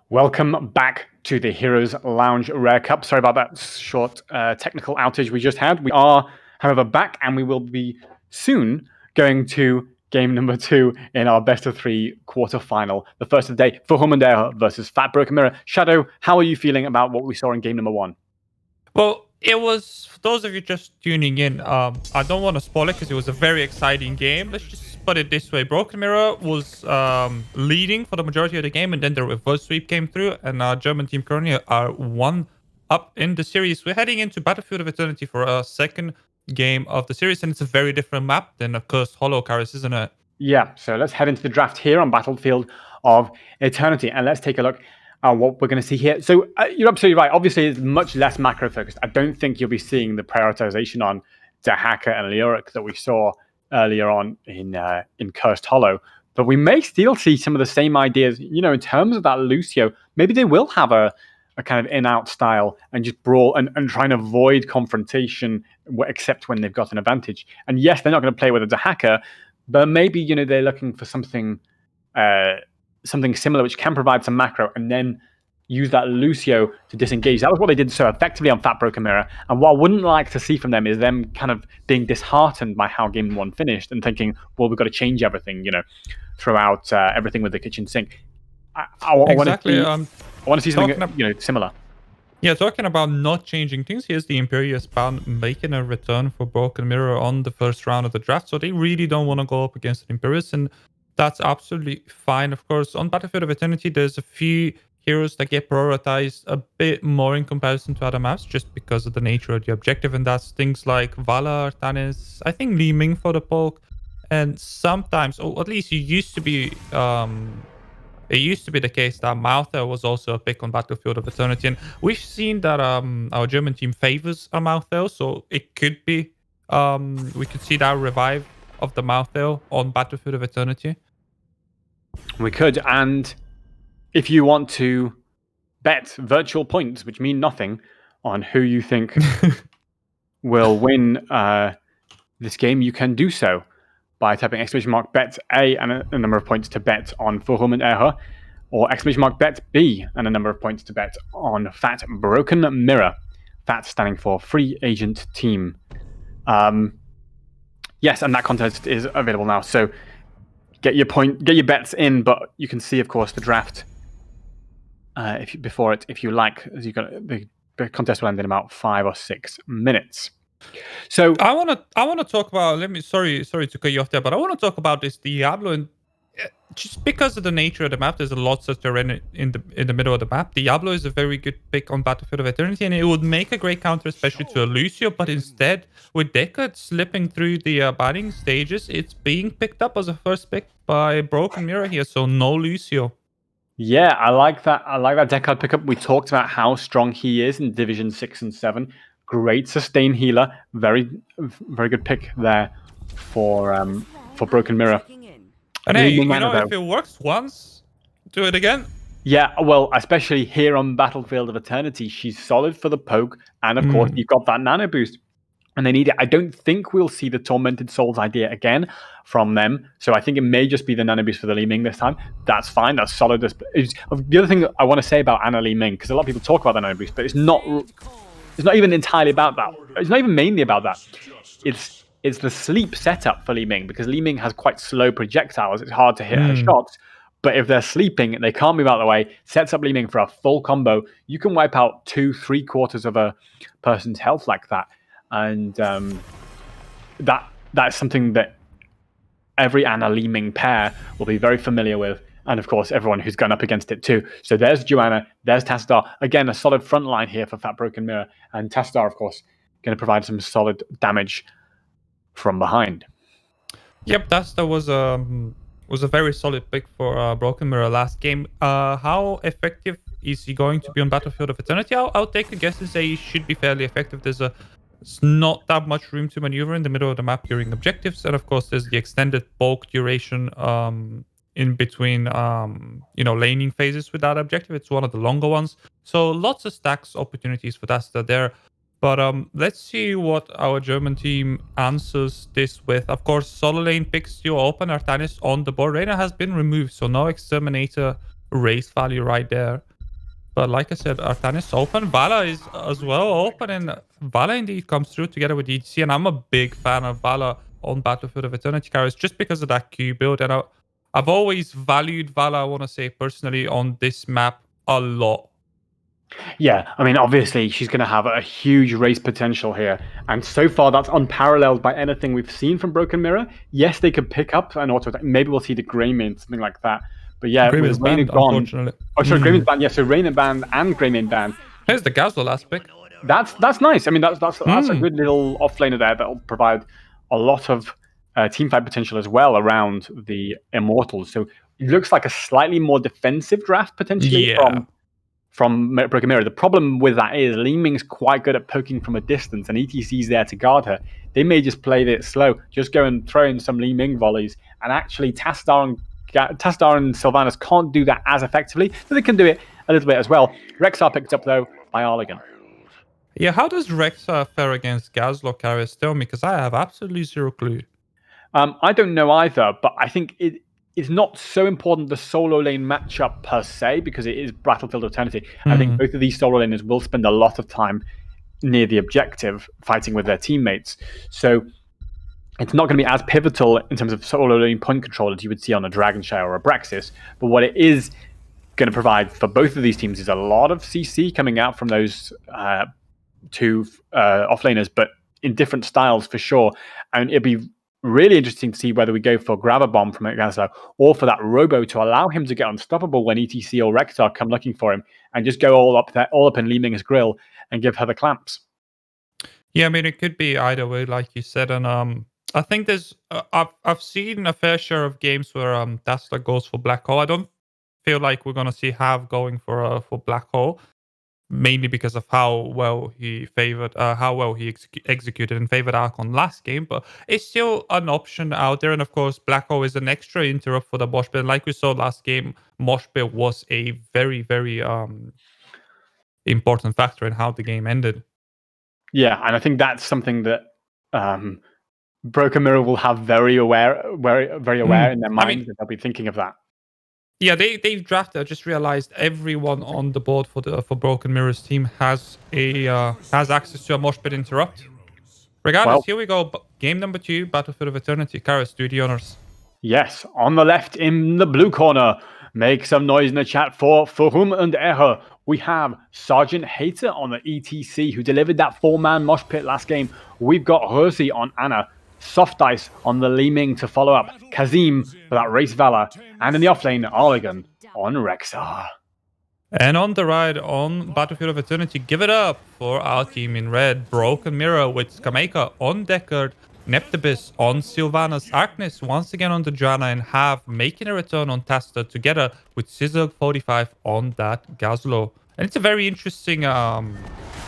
Welcome back to the Heroes Lounge Rare Cup. Sorry about that short technical outage we just had. We are, however, back, and we will be soon going to game number 2 in our best of 3 quarterfinal. The first of the day for Ähre versus Fat Broken Mirror. Shadow, how are you feeling about what we saw in game number 1? Well, it was, for those of you just tuning in, I don't want to spoil it because it was a very exciting game. Let's just put it this way. Broken Mirror was leading for the majority of the game, and then the reverse sweep came through, and our German team currently are 1 up in the series. We're heading into Battlefield of Eternity for a second game of the series, and it's a very different map than a Cursed Hollow, Karis, isn't it? Yeah, so let's head into the draft here on Battlefield of Eternity, and let's take a look at what we're going to see here. So you're absolutely right. Obviously, it's much less macro-focused. I don't think you'll be seeing the prioritization on Ähre and Lyric that we saw earlier on in Cursed Hollow, but we may still see some of the same ideas. You know, in terms of that Lucio, maybe they will have a kind of in-out style and just brawl and try and avoid confrontation, except when they've got an advantage. And yes, they're not going to play with a Ähre, but maybe, you know, they're looking for something similar which can provide some macro, and then use that Lucio to disengage. That was what they did so effectively on Fat Broken Mirror. And what I wouldn't like to see from them is them kind of being disheartened by how game 1 finished and thinking, well, we've got to change everything, you know, throw out everything with the kitchen sink. I want to see something, you know, similar. Yeah, talking about not changing things, here's the Imperious Bound making a return for Broken Mirror on the first round of the draft. So they really don't want to go up against an Imperious, and that's absolutely fine. Of course, on Battlefield of Eternity, there's a few heroes that get prioritized a bit more in comparison to other maps, just because of the nature of the objective, and that's things like Vala, Artanis, I think Li Ming for the poke, and sometimes, or at least it used to be the case that Maltha was also a pick on Battlefield of Eternity, and we've seen that our German team favors a Maltha, so it could be we could see that revive of the Maltha on Battlefield of Eternity. We could, and if you want to bet virtual points, which mean nothing, on who you think will win this game, you can do so by typing !bet A and a number of points to bet on Forum and Ähre, or !bet B and a number of points to bet on Fat Broken Mirror. Fat standing for Free Agent Team. Yes, and that contest is available now. So get your bets in, but you can see, of course, the draft if you like. As you got the contest will end in about 5 or 6 minutes. So I want to talk about. Sorry to cut you off there, but I want to talk about this Diablo, and just because of the nature of the map, there's a lot of terrain in the middle of the map. Diablo is a very good pick on Battlefield of Eternity, and it would make a great counter, especially to a Lucio. But instead, with Deckard slipping through the banning stages, it's being picked up as a first pick by Broken Mirror here. So no Lucio. Yeah, I like that. I like that Deckard pickup. We talked about how strong he is in Division 6 and 7. Great sustain healer. Very, very good pick there for Broken Mirror. And hey, you know, if it works once, do it again. Yeah, well, especially here on Battlefield of Eternity, she's solid for the poke, and of course, you've got that nano boost, and they need it. I don't think we'll see the Tormented Souls idea again from them, so I think it may just be the nano boost for the Li Ming this time. That's fine. That's solid. The other thing I want to say about Anna Li Ming, because a lot of people talk about the nano boost, but it's not even entirely about that. It's not even mainly about that. It's the sleep setup for Li Ming, because Li Ming has quite slow projectiles. It's hard to hit her shots. But if they're sleeping, they can't move out of the way, sets up Li Ming for a full combo. You can wipe out 2-3/4 of a person's health like that. And that's something that every Anna Li Ming pair will be very familiar with. And of course, everyone who's gone up against it too. So there's Joanna, there's Tassadar. Again, a solid front line here for Fat Broken Mirror. And Tassadar, of course, going to provide some solid damage from behind. Yep, Tassadar was a very solid pick for Broken Mirror last game. How effective is he going to be on Battlefield of Eternity? I'll take a guess and say he should be fairly effective. There's not that much room to maneuver in the middle of the map during objectives, and of course there's the extended bulk duration in between laning phases with that objective. It's one of the longer ones, so lots of stacks opportunities for Tassadar there. But let's see what our German team answers this with. Of course, solo lane picks still open. Artanis on the board. Reyna has been removed, so no Exterminator race value right there. But like I said, Artan is open. Vala is as well open, and Vala indeed comes through together with ETC. And I'm a big fan of Vala on Battlefield of Eternity carries just because of that Q build. And I've always valued Vala, I want to say personally, on this map a lot. Yeah, I mean, obviously she's going to have a huge race potential here, and so far that's unparalleled by anything we've seen from Broken Mirror. Yes, they could pick up an auto attack. Maybe we'll see the Greymane, something like that. But yeah, Greymane with is Reyna banned, gone. unfortunately. Oh, sorry, Greymane's banned. Yeah, so Reyna banned and Greymane banned. Here's the Gazlo last pick. That's nice. I mean, that's a good little offlaner there that'll provide a lot of teamfight potential as well around the Immortals. So it looks like a slightly more defensive draft potentially from Broken Mirror. The problem with that is Li Ming's quite good at poking from a distance, and ETC's there to guard her. They may just play it slow, just go and throw in some Li Ming volleys, and actually Tassadar and Sylvanas can't do that as effectively, but they can do it a little bit as well. Rexar picked up though by Arligan. Yeah, how does Rexar fare against Gazlo carriers? Tell me, because I have absolutely zero clue. I don't know either, but I think it's not so important the solo lane matchup per se, because it is Battlefield Eternity. I think both of these solo laners will spend a lot of time near the objective fighting with their teammates. So it's not going to be as pivotal in terms of solo lane point control as you would see on a Dragonshire or a Braxis. But what it is going to provide for both of these teams is a lot of CC coming out from those two offlaners, but in different styles for sure. And it'd be really interesting to see whether we go for Grab a Bomb from Gaza or for that Robo to allow him to get unstoppable when ETC or Rexar come looking for him and just go all up in Li Ming's grill and give her the clamps. Yeah, I mean, it could be either way, like you said. And I think there's I've seen a fair share of games where Dazzler goes for Black Hole. I don't feel like we're gonna see Hav going for Black Hole, mainly because of how well he executed and favored Archon last game. But it's still an option out there. And of course, Black Hole is an extra interrupt for the Mosh Pit. Like we saw last game, Mosh Pit was a very, very important factor in how the game ended. Yeah, and I think that's something that Broken Mirror will have very aware in their minds that they'll be thinking of that. Yeah, they've drafted. I just realized everyone on the board for Broken Mirror's team has access to a Mosh Pit interrupt. Regardless, here we go. Game number 2, Battlefield of Eternity. Karis, do the honors. Yes, on the left in the blue corner. Make some noise in the chat for Fuhum and Ähre. We have Sergeant Hater on the ETC, who delivered that 4-man mosh pit last game. We've got Hersi on Anna. Soft Dice on the Li Ming to follow up. Kazim for that Race Valor. And in the offlane, Arligan on Rexar. And on the right, on Battlefield of Eternity, give it up for our team in red. Broken Mirror with Skameka on Deckard. Neptibus on Sylvanas. Arkness once again on the Joanna, and Hav making a return on Tasta together with Scissor 45 on that Gazlo. And it's a very interesting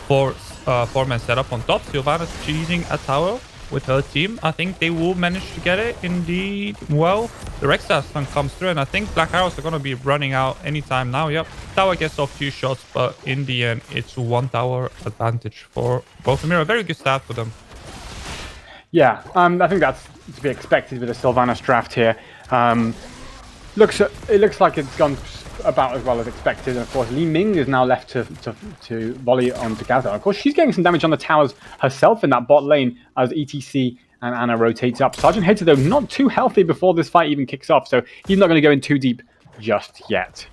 four-man setup on top. Sylvanas choosing a tower with her team. I think they will manage to get it indeed. Well, the Rexar stun comes through, and I think Black Arrows are going to be running out anytime now. Yep, tower gets off 2 shots, but in the end, it's 1 tower advantage for Broken Mirror. Very good start for them. Yeah, I think that's to be expected with a Sylvanas draft here. It looks like it's gone about as well as expected. And of course, Li Ming is now left to volley onto Gaza. Of course, she's getting some damage on the towers herself in that bot lane as ETC and Anna rotates up. Sergeant Hater, though, not too healthy before this fight even kicks off, so he's not going to go in too deep just yet.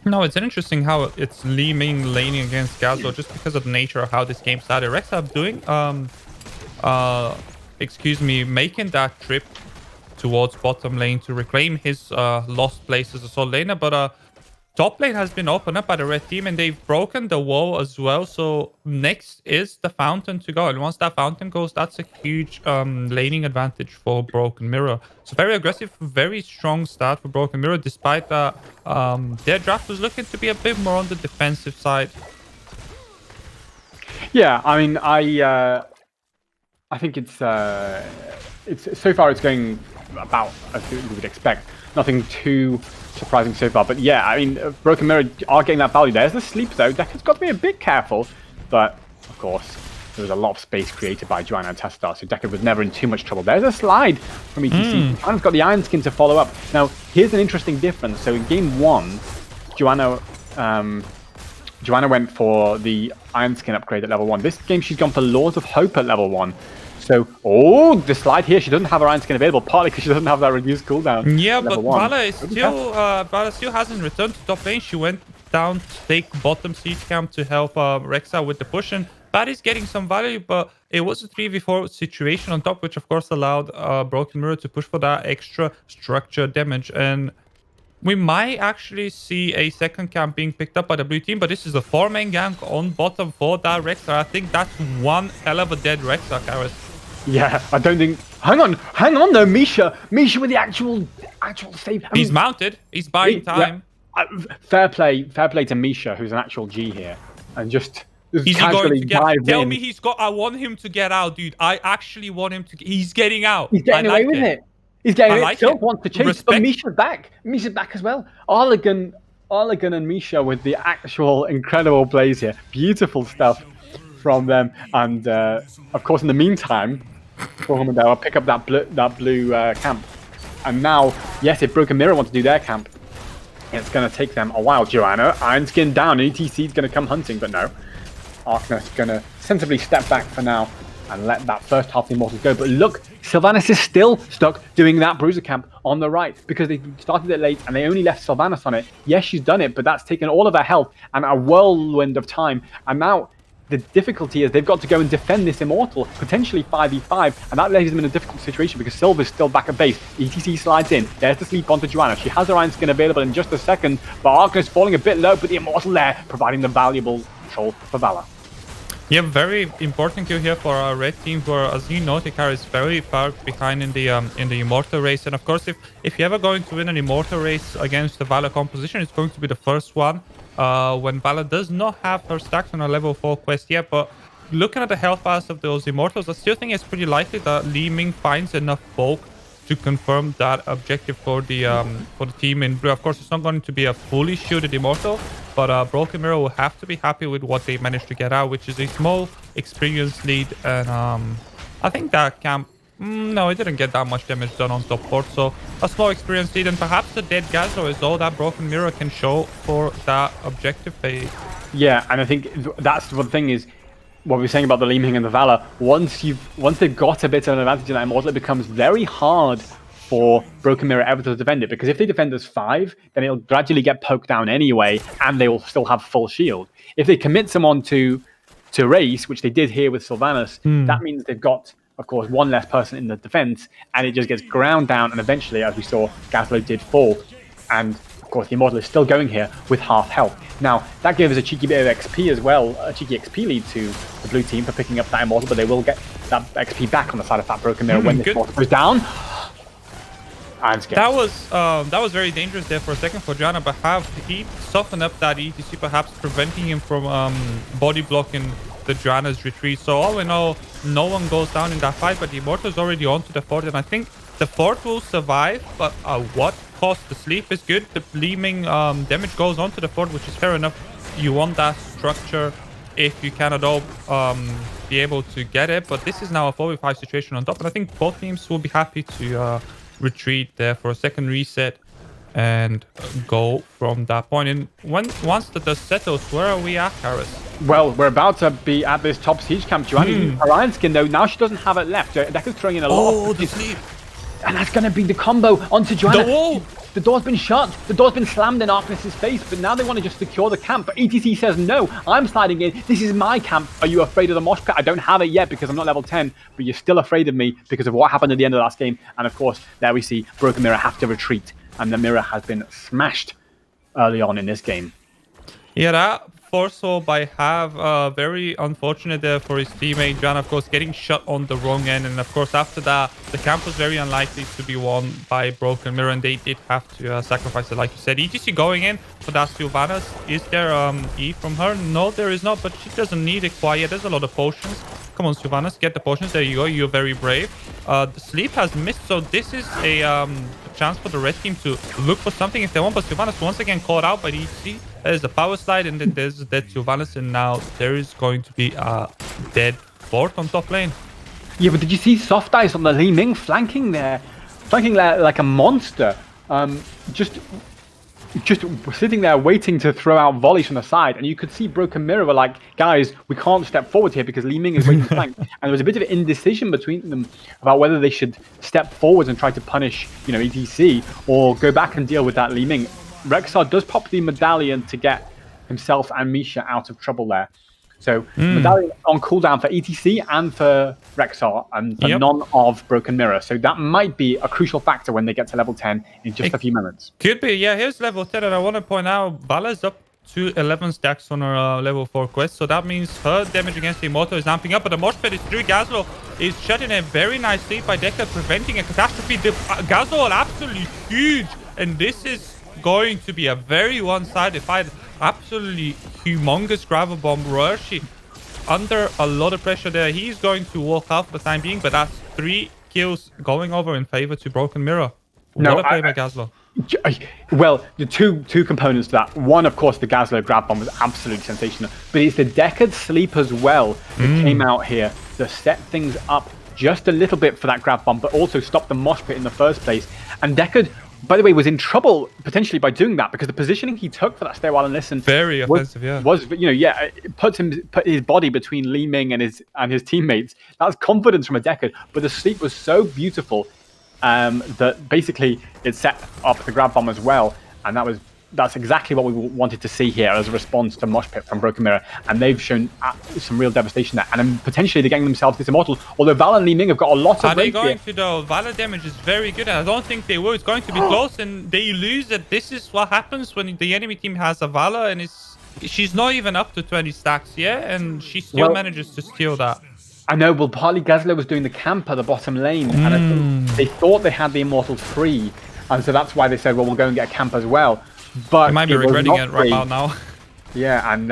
No, it's interesting how it's Li Ming laning against Gazlo just because of the nature of how this game started. Rexar doing making that trip towards bottom lane to reclaim his lost place as a solo laner, but top lane has been opened up by the red team and they've broken the wall as well. So next is the fountain to go, and once that fountain goes, that's a huge laning advantage for Broken Mirror. So very aggressive, very strong start for Broken Mirror, despite that their draft was looking to be a bit more on the defensive side. Yeah, I mean, I think it's so far it's going about as we would expect. Nothing too surprising so far, but yeah, I mean, Broken Mirror are getting that value. There's the sleep though. Deckard's got to be a bit careful, but of course there was a lot of space created by Joanna and Tassadar, so Deckard was never in too much trouble. There's a slide from ETC. Joanna's got the Iron Skin to follow up. Now here's an interesting difference. So in game 1, Joanna Joanna went for the Iron Skin upgrade at level 1. This game, she's gone for Laws of Hope at level 1. So, the slide here, she doesn't have her Iron Skin available, partly because she doesn't have that reduced cooldown. Yeah, at but level 1. Vala still hasn't returned to top lane. She went down to take bottom siege camp to help Rexa with the push, and that is getting some value, but it was a 3v4 situation on top, which of course allowed Broken Mirror to push for that extra structure damage. And we might actually see a second camp being picked up by the blue team, but this is a 4-man gank on bottom for that Rexa. I think that's one hell of a dead Rexa, Karis. Yeah, I don't think... Hang on though, Misha with the actual save. He's mounted. He's buying time. Yeah, fair play to Misha, who's an actual G here, and just is he casually going to get? Tell in. me he's got. I want him to get out, dude. I actually want him to. He's getting out. He's getting away with it. He's getting it. Still wants to chase, Respect. but Misha's back. Misha's back as well. Arligan and Misha with the actual incredible plays here. Beautiful stuff from them, and of course, in the meantime, I'll pick up that blue camp. And now, yes, if Broken Mirror want to do their camp, it's going to take them a while. Joanna, Iron Skin down, ETC is going to come hunting, but no. Arkness going to sensibly step back for now and let that first half of the Immortals go. But look, Sylvanas is still stuck doing that Bruiser camp on the right because they started it late and they only left Sylvanas on it. Yes, she's done it, but that's taken all of her health and a whirlwind of time. And now the difficulty is they've got to go and defend this Immortal, potentially 5v5, and that leaves them in a difficult situation because Sylva's still back at base. ETC slides in, there's the sleep onto Joanna. She has her Iron Skin available in just a second, but Arkness falling a bit low, but the Immortal there providing the valuable control for Vala. Yeah, very important kill here for our red team, where as you know, Tikar is very far behind in the Immortal race. And of course, if you're ever going to win an Immortal race against the Vala composition, it's going to be the first one. When Vala does not have her stacks on a level 4 quest yet, but looking at the health bars of those Immortals, I still think it's pretty likely that Li Ming finds enough bulk to confirm that objective for the team in blue. Of course, it's not going to be a fully shielded Immortal, but Broken Mirror will have to be happy with what they managed to get out, which is a small experience lead. And I think that camp, no, it didn't get that much damage done on top port, so a small experience lead, and perhaps the dead Gazro is all that Broken Mirror can show for that objective phase. Yeah, and I think that's the thing is, what we were saying about the Li Ming and the Vala, once they've got a bit of an advantage in that Immortal, it becomes very hard for Broken Mirror ever to defend it, because if they defend as 5, then it'll gradually get poked down anyway, and they will still have full shield. If they commit someone to race, which they did here with Sylvanas, that means they've got, of course, one less person in the defense, and it just gets ground down, and eventually, as we saw, Gazlo did fall, and of course, the Immortal is still going here with half health. Now, that gave us a cheeky bit of XP as well, a cheeky XP lead to the blue team for picking up that Immortal, but they will get that XP back on the side of that Broken Mirror when the Immortal goes down. That was very dangerous there for a second for Joanna, but have he softened up that ETC, perhaps preventing him from body blocking the Joanna's retreat. So all in all, no one goes down in that fight, but the Immortal is already onto the fort, and I think the fort will survive, but what cost? The sleep is good. The bleeding damage goes onto the fort, which is fair enough. You want that structure if you can at all be able to get it, but this is now a 4v5 situation on top, and I think both teams will be happy to retreat there for a second reset and go from that point. And once the dust settles, where are we at, Harris? Well, we're about to be at this top siege camp. Joanna using her Iron Skin, though. Now she doesn't have it left. Deca's throwing in a lot of... the sleep. And that's going to be the combo onto Joanna. The wall! The door's been shut. The door's been slammed in Arkness's face, but now they want to just secure the camp. But ETC says, no, I'm sliding in. This is my camp. Are you afraid of the mosh pit? I don't have it yet because I'm not level 10, but you're still afraid of me because of what happened at the end of the last game. And of course, there we see Broken Mirror have to retreat, and the mirror has been smashed early on in this game. Yeah, that forceful by Have, very unfortunate there for his teammate Jan, of course, getting shot on the wrong end. And of course, after that, the camp was very unlikely to be won by Broken Mirror, and they did have to sacrifice it, like you said. ETC going in for that Sylvanas. Is there E from her? No, there is not, but she doesn't need it quite yet. There's a lot of potions. Come on, Sylvanas, get the potions. There you go. You're very brave. The sleep has missed, so this is a chance for the red team to look for something if they want. But Sylvanas once again caught out by the ETC. There's a power slide, and then there's a dead Sylvanas, and now there is going to be a dead fort on top lane. Yeah, but did you see Soft Ice on the Li Ming flanking there? Flanking like a monster. Just just sitting there waiting to throw out volleys from the side, and you could see Broken Mirror were like, guys, we can't step forward here because Li Ming is waiting flank. And there was a bit of indecision between them about whether they should step forwards and try to punish, ETC, or go back and deal with that Li Ming. Rexar does pop the medallion to get himself and Misha out of trouble there. So medallion on cooldown for ETC and for Rexar and for none of Broken Mirror. So that might be a crucial factor when they get to level 10 in just a few minutes. Could be, yeah. Here's level 10, and I want to point out Vala's up to 11 stacks on her level 4 quest. So that means her damage against the Immortal is amping up, but the mosh pit is through. Gazlo is shut in a very nice lead by Deca, preventing a catastrophe. Gazlo are absolutely huge, and this is going to be a very one-sided fight. Absolutely humongous gravel bomb rush. Under a lot of pressure there. He's going to walk out for the time being, but that's 3 kills going over in favor to Broken Mirror. What a play by Gazlo. Well, the two components to that. One, of course, the Gazlo grab bomb was absolutely sensational, but it's the Decad sleep as well that came out here to set things up just a little bit for that grab bomb, but also stop the mosh pit in the first place. And Decad, by the way, was in trouble potentially by doing that because the positioning he took for that stay while and listen very offensive, was it put his body between Li Ming and his teammates. That's confidence from a Decad, but the sleep was so beautiful that basically it set up the grab bomb as well, and that's exactly what we wanted to see here as a response to mosh pit from Broken Mirror, and they've shown some real devastation there, and then potentially they're getting themselves this Immortal, although Val and Li Ming have got a lot of Are they going here. to though? Vala damage is very good, and I don't think they will. It's going to be close, and they lose it. This is what happens when the enemy team has a Vala, and she's not even up to 20 stacks yet, and she still manages to steal that. I know, well, partly Gazlo was doing the camp at the bottom lane, and I think they thought they had the Immortal free, and so that's why they said, well, we'll go and get a camp as well. But they might be regretting it right about now. Yeah, and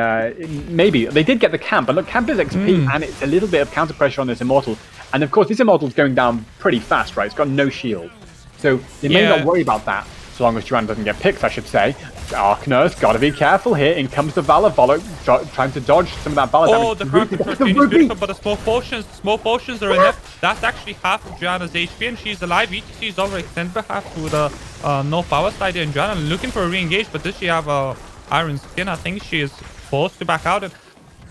maybe. They did get the camp, but look, camp is XP, and it's a little bit of counter pressure on this Immortal. And of course, this Immortal's going down pretty fast, right? It's got no shield. So they may not worry about that, so long as Joanna doesn't get picked, I should say. Dark Nurse, gotta be careful here. In comes the Valor, trying to dodge some of that Valor damage. Oh, the current control is beautiful, but the small potions are enough. That's actually half of Joanna's HP, and she's alive. ETC is overextended by half with a no power slide, and Joanna looking for a re-engage, but does she have a iron skin? I think she is forced to back out. And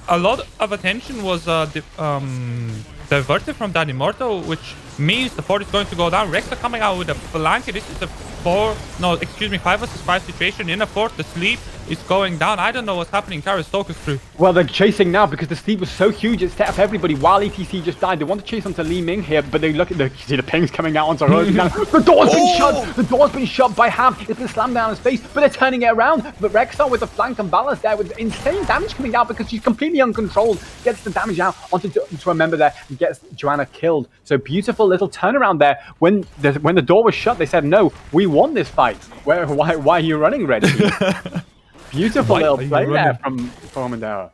a lot of attention was diverted from that Immortal, which means the fort is going to go down. Rex are coming out with a flank. This is a 5 versus 5 situation in a fort. The sleep is going down. I don't know what's happening. Kara Stoker's through. Well, they're chasing now because the sleep was so huge it set up everybody while ETC just died. They want to chase onto Li Ming here, but they look at you see the pings coming out onto her. The door's been shut. The door's been shut by Ham. It's been slammed down his face, but they're turning it around. But Rexar with the flank and balance there with insane damage coming out because she's completely uncontrolled. Gets the damage out onto a member there and gets Joanna killed. So beautiful little turnaround there. When the door was shut, they said, no, we won this fight. Why are you running, Red Team? Beautiful little play there from Amandara.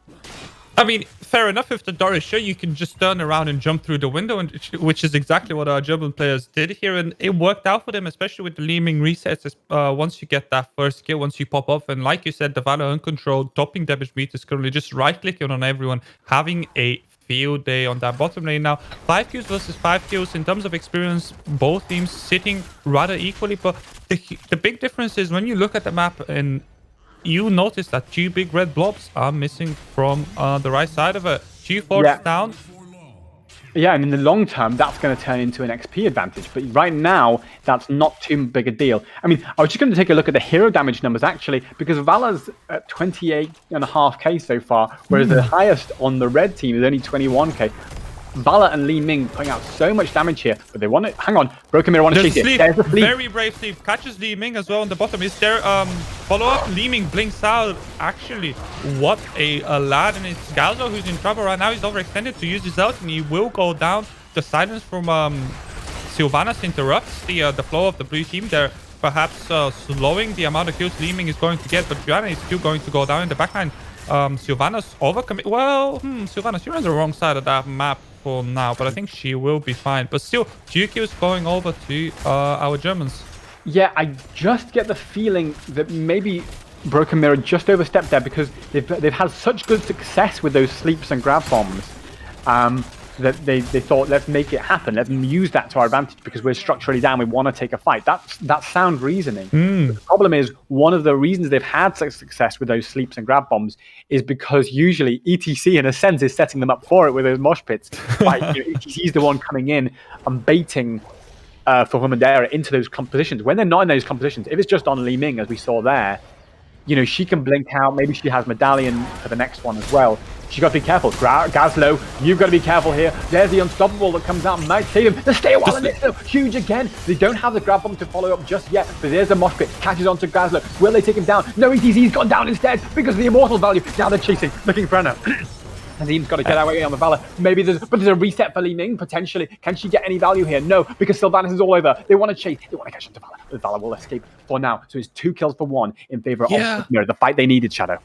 I mean, fair enough. If the door is shut, you can just turn around and jump through the window, which is exactly what our German players did here. And it worked out for them, especially with the Li Ming resets. Once you get that first kill, once you pop off. And like you said, the Valor uncontrolled topping damage meter is currently just right-clicking on everyone, having a field day on that bottom lane. Now, 5 kills versus 5 kills. In terms of experience, both teams sitting rather equally. But the big difference is when you look at the map and you notice that 2 big red blobs are missing from the right side of it. 2 forts down. Yeah, and in the long term, that's going to turn into an XP advantage. But right now, that's not too big a deal. I mean, I was just going to take a look at the hero damage numbers, actually, because Valor's at 28.5k so far, whereas the highest on the red team is only 21k. Valor and Li Ming putting out so much damage here, but they want to hang on. Broken Mirror want to chase it. There's the sleep. Very brave sleep. Catches Li Ming as well on the bottom. Is there follow-up? Li Ming blinks out. Actually, what a lad, and it's Galzo who's in trouble right now. He's overextended to use his ult, and he will go down. The silence from Sylvanas interrupts the flow of the blue team. They're perhaps slowing the amount of kills Li Ming is going to get, but Joanna is still going to go down in the backline. Sylvanas overcommit. Well, Sylvanas, you're on the wrong side of that map for now, but I think she will be fine. But still, 2 kills going over to our Germans. Yeah, I just get the feeling that maybe Broken Mirror just overstepped there because they've had such good success with those sleeps and grab bombs. that they thought, let's make it happen. Let's use that to our advantage because we're structurally down. We want to take a fight. That's sound reasoning. The problem is one of the reasons they've had such success with those sleeps and grab bombs is because usually ETC, in a sense, is setting them up for it with those mosh pits. Right? ETC is the one coming in and baiting for Ähre into those compositions. When they're not in those compositions, if it's just on Li Ming, as we saw there, she can blink out. Maybe she has Medallion for the next one as well. She's got to be careful. Gazlo, you've got to be careful here. There's the Unstoppable that comes out and might save him. The stay a while and it's so huge again. They don't have the grab bomb to follow up just yet, but there's the mosh pit. Catches onto Gazlo. Will they take him down? No, ETC's gone down instead because of the immortal value. Now they're chasing, looking for Anna. Azim's got to get away on the Valor. Maybe there's a reset for Li Ming, potentially. Can she get any value here? No, because Sylvanas is all over. They want to chase. They want to catch onto Valor. The Valor will escape for now. So it's 2 kills for 1 in favor of the fight they needed, Shadow.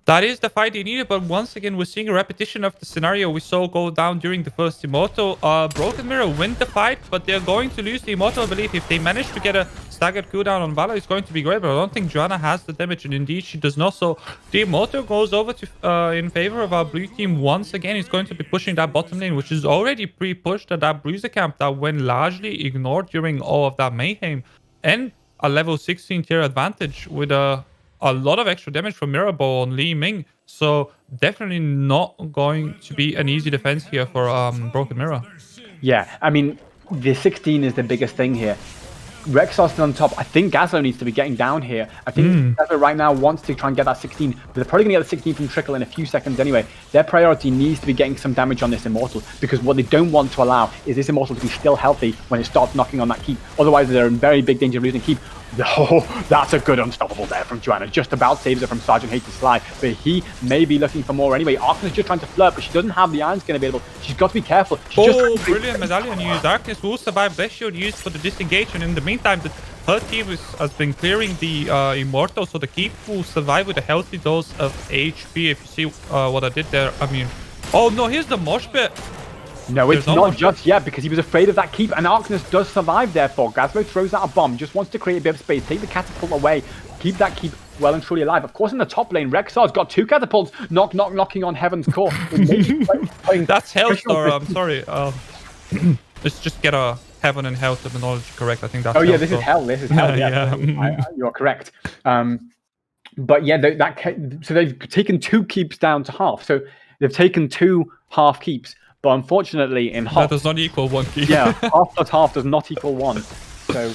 That is the fight they needed, but once again, we're seeing a repetition of the scenario we saw go down during the first Immortal. Broken Mirror win the fight, but they're going to lose the Immortal, I believe. If they manage to get a staggered cooldown on Valor, it's going to be great, but I don't think Joanna has the damage, and indeed she does not. So the Immortal goes over to in favor of our blue team once again. It's going to be pushing that bottom lane, which is already pre-pushed at that Bruiser camp that went largely ignored during all of that mayhem, and a level 16 tier advantage with a lot of extra damage from Mirror Ball on Li Ming. So definitely not going to be an easy defense here for Broken Mirror. Yeah, I mean, the 16 is the biggest thing here. Rexar's still on top. I think Gazlo needs to be getting down here. I think Gazlo right now wants to try and get that 16, but they're probably going to get the 16 from Trickle in a few seconds anyway. Their priority needs to be getting some damage on this Immortal, because what they don't want to allow is this Immortal to be still healthy when it starts knocking on that keep. Otherwise, they're in very big danger of losing keep. Oh, that's a good Unstoppable there from Joanna. Just about saves it from Sergeant Hate's Sly, but he may be looking for more anyway. Arcness just trying to flirt, but she doesn't have the Iron Skin available. She's got to be careful. Brilliant Medallion use. Arcness will survive. Bless Shield used for the disengage, and in the meantime, her team has been clearing the Immortal, so the keep will survive with a healthy dose of HP. If you see what I did there, I mean... Oh no, here's the mosh pit. No, it's not just yet, because he was afraid of that keep, and Arcness does survive, therefore. Gazlo throws out a bomb, just wants to create a bit of space, take the catapult away, keep that keep well and truly alive. Of course, in the top lane, Rexar's got 2 catapults, knocking on Heaven's Core. That's Hellstar, I'm sorry. Let's just get a Heaven and Hell terminology correct. I think that's yeah, this is Hell. This is Hell, yeah. You're correct. But yeah, so they've taken 2 keeps down to half. So they've taken 2 half keeps. But unfortunately, in half... That does not equal 1 keep. Yeah, half plus half does not equal 1. So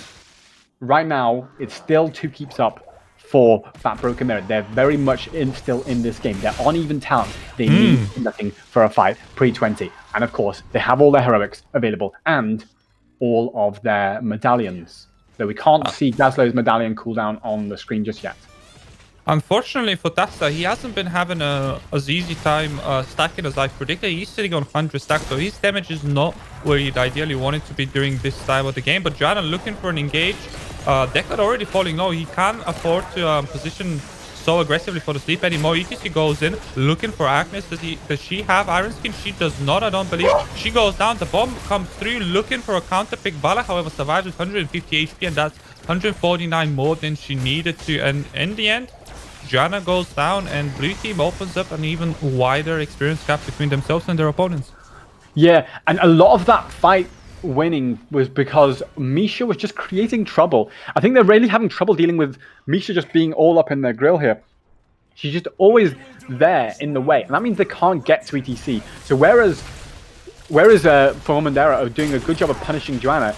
right now, it's still 2 keeps up for that Broken Mirror. They're very much still in this game. They're on even talent. They need nothing for a fight pre-20. And of course, they have all their heroics available and all of their medallions. Though we can't see Gazlo's medallion cooldown on the screen just yet. Unfortunately for Tasta, he hasn't been having as easy time stacking as I predicted. He's sitting on 100 stacks, so his damage is not where you'd ideally want it to be during this time of the game. But Joanna looking for an engage. Deckard already falling low. He can't afford to position so aggressively for the sleep anymore. ETC goes in, looking for Agnes. Does she have Iron Skin? She does not, I don't believe. She goes down. The bomb comes through, looking for a counter pick. Vala, however, survives with 150 HP, and that's 149 more than she needed to. And in the end, Joanna goes down, and blue team opens up an even wider experience gap between themselves and their opponents. Yeah, and a lot of that fight winning was because Misha was just creating trouble. I think they're really having trouble dealing with Misha just being all up in their grill here. She's just always there in the way, and that means they can't get to ETC. So whereas Formandera are doing a good job of punishing Joanna,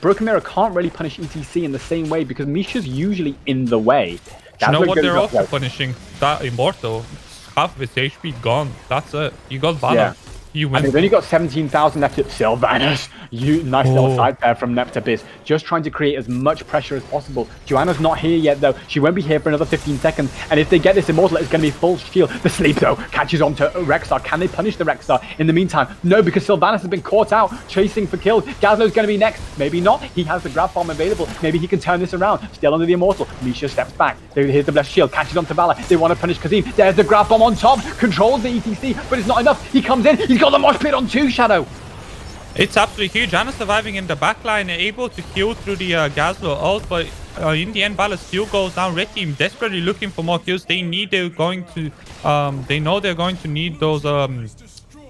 Broken Mirror can't really punish ETC in the same way because Misha's usually in the way. You know what they're also punishing? That Immortal. Half of its HP gone. That's it. You got Valor. Yeah. You win. And they've only got 17,000 left at Sylvanas. Nice little side there from Neptabyss. Just trying to create as much pressure as possible. Joanna's not here yet, though. She won't be here for another 15 seconds. And if they get this Immortal, it's going to be full shield. The sleep, though, catches on to Rexar. Can they punish the Rexar in the meantime? No, because Sylvanas has been caught out, chasing for kills. Gazlo's going to be next. Maybe not. He has the grab bomb available. Maybe he can turn this around. Still under the Immortal. Misha steps back. Here's the blessed shield. Catches on to Valor. They want to punish Kazim. There's the grab bomb on top. Controls the ETC, but it's not enough. He comes in. He's got the mosh pit on 2, Shadow. It's absolutely huge. Anna surviving in the backline, able to heal through the Gazlo ult, but in the end, Valor still goes down. Red team desperately looking for more kills. They know they're going to need those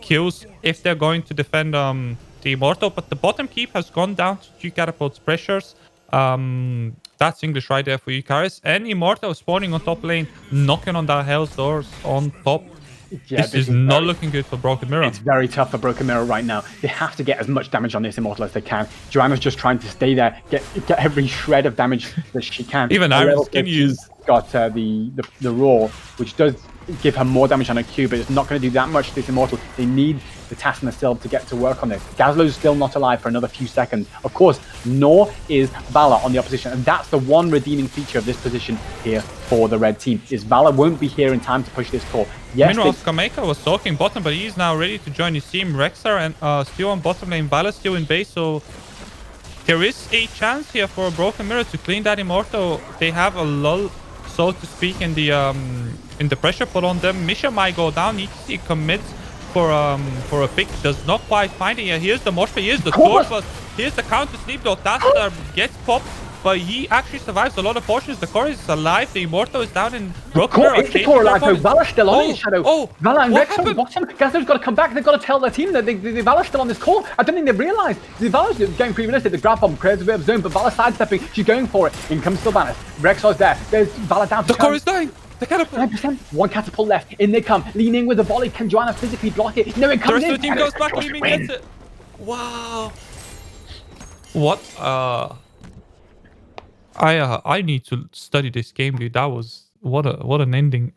kills if they're going to defend the Immortal. But the bottom keep has gone down to 2 catapults pressures. That's English right there for you, Karis. And Immortal spawning on top lane, knocking on that Hell's Doors on top. Yeah, this is not looking good for Broken Mirror. It's very tough for Broken Mirror right now. They have to get as much damage on this Immortal as they can. Joanna's just trying to stay there, get every shred of damage that she can. Even Iron's can use. Got the Roar, which does give her more damage on her Q, but it's not going to do that much to this Immortal. They need the Task and the Sylve to get to work on this. Gazlo's still not alive for another few seconds. Of course, nor is Valor on the opposition, and that's the one redeeming feature of this position here for the red team, is Valor won't be here in time to push this core. Yes, meanwhile, Kameka was talking bottom, but he's now ready to join his team. Rexar and still on bottom lane, Valor still in base, so there is a chance here for Broken Mirror to clean that Immortal. They have a lull, so to speak, in the pressure put on them. Misha might go down. He commits for a pick. Does not quite find it. Yeah, here's the Moshpit. Here's the Torch. Here's the counter sleep. The Taster gets popped, but he actually survives a lot of portions. The core is alive. The Immortal is down in Broken Mirror. The core alive. So Valor's still on it, Shadow. Oh, Valor and Rex on the bottom. Gazlo's got to come back. They've got to tell their team that the Valor's still on this core. I don't think they've realised. The Valor's getting pretty realistic. The grab bomb creates a bit of zone, but Valor sidestepping. She's going for it. In comes Sylvanas. Rexar's there. There's Valor down. The core is dying. The catapult. 9%. One catapult left. In they come. Leaning with the volley. Can Joanna physically block it? No, it comes in. The rest of the team goes back. Leaning gets it. Wow. What? I need to study this game, dude. That was what an ending.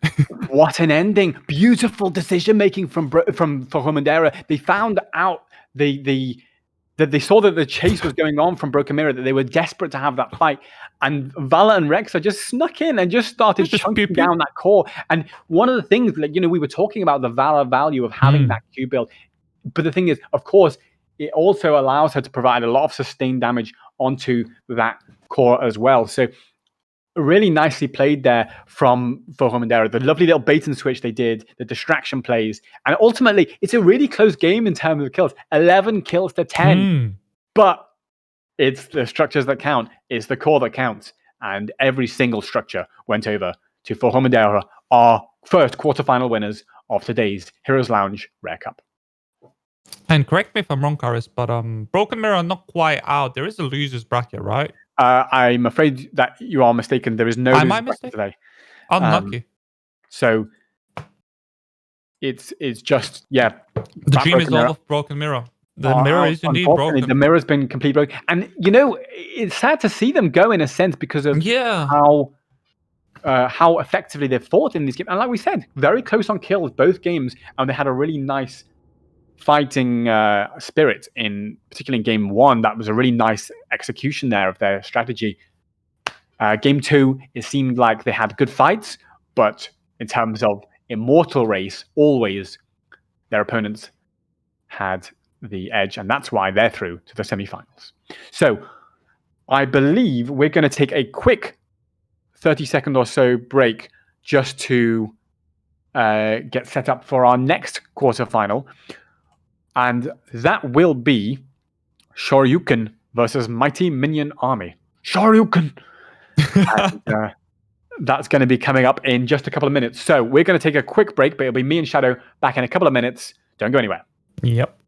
What an ending! Beautiful decision making from Home and Ähre. They found out that they saw that the chase was going on from Broken Mirror, that they were desperate to have that fight, and Valor and Rex just snuck in and just started chunking down that core. And one of the things, like, we were talking about the Valor value of having that Q build, but the thing is, of course, it also allows her to provide a lot of sustained damage onto that core as well. So really nicely played there for Home and Ähre. The lovely little bait and switch they did, the distraction plays, and ultimately it's a really close game in terms of kills. 11 kills to 10, but it's the structures that count. It's the core that counts, and every single structure went over to Home and Ähre, our first quarterfinal winners of today's Heroes Lounge Rare Cup. And correct me if I'm wrong, Karis, but Broken Mirror are not quite out. There is a losers bracket, right? I'm afraid that you are mistaken. There is no losers bracket today. Unlucky. So it's just, yeah. The dream is all of Broken Mirror. The mirror is indeed broken. The mirror's been completely broken. And, it's sad to see them go in a sense because of how effectively they've fought in this game. And like we said, very close on kills, both games. And they had a really nice fighting spirit, particularly in game one. That was a really nice execution there of their strategy. Game two, it seemed like they had good fights, but in terms of Immortal race, always their opponents had the edge, and that's why they're through to the semifinals. So I believe we're going to take a quick 30-second or so break just to get set up for our next quarterfinal. And that will be Shoryuken versus Mighty Minion Army. Shoryuken! And, that's going to be coming up in just a couple of minutes. So we're going to take a quick break, but it'll be me and Shadow back in a couple of minutes. Don't go anywhere. Yep.